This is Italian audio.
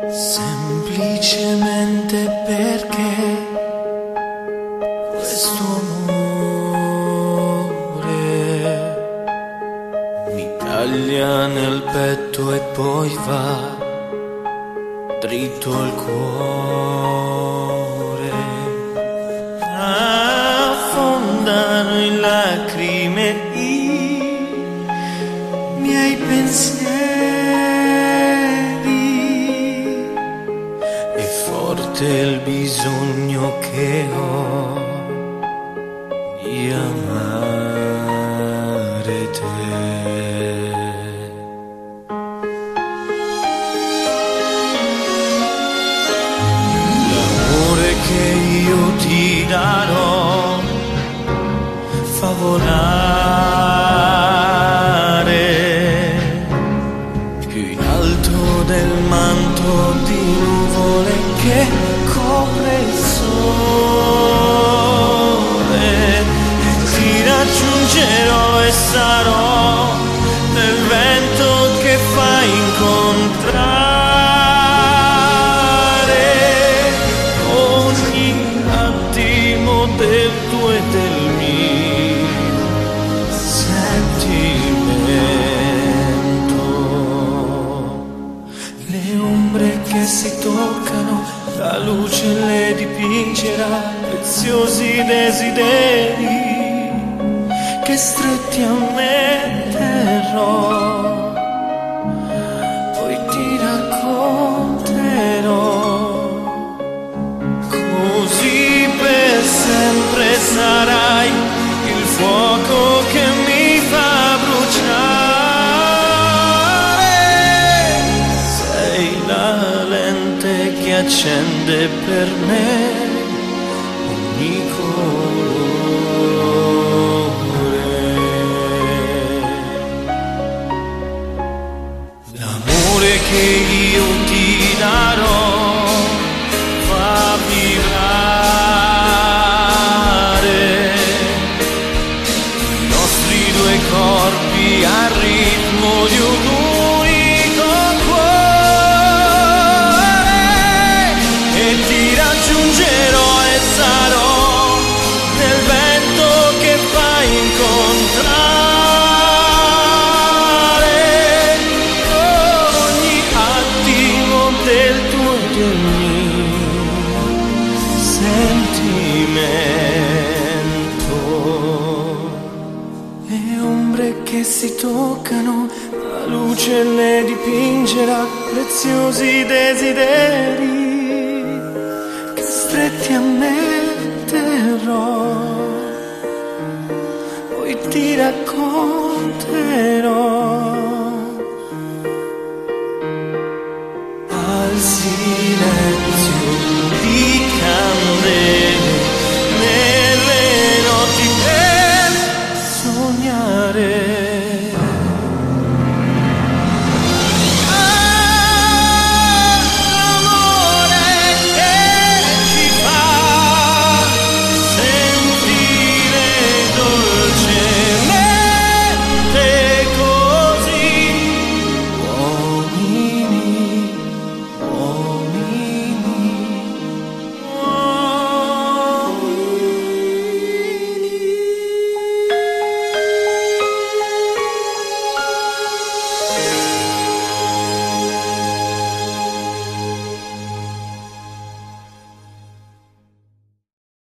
Semplicemente perché questo amore mi taglia nel petto e poi va dritto al cuore, affondano in lacrime i miei pensieri. È forte il bisogno che ho di amare te. L'amore che io ti darò fa volare più in alto del manto di nuvole che copre il sole, e ti raggiungerò e sarò nel vento che fa incontrare ogni attimo del tuo e del mio sentimento. Le ombre che si toccano, la luce le dipingerà, preziosi desideri che stretti a me terrò, poi ti racconterò, così per sempre sarai il fuoco che mi fa bruciare. Sei la lente che accende per me ogni colore. L'amore che io ti darò fa vibrare i nostri due corpi al ritmo di un unico cuore, e ti raggiungerò e sarò nel vento che fa incontrare ogni attimo del tuo e del mio sentimento. Le ombre che si toccano, la luce le dipingerà, preziosi desideri che stretti a me terrò, poi ti racconterò,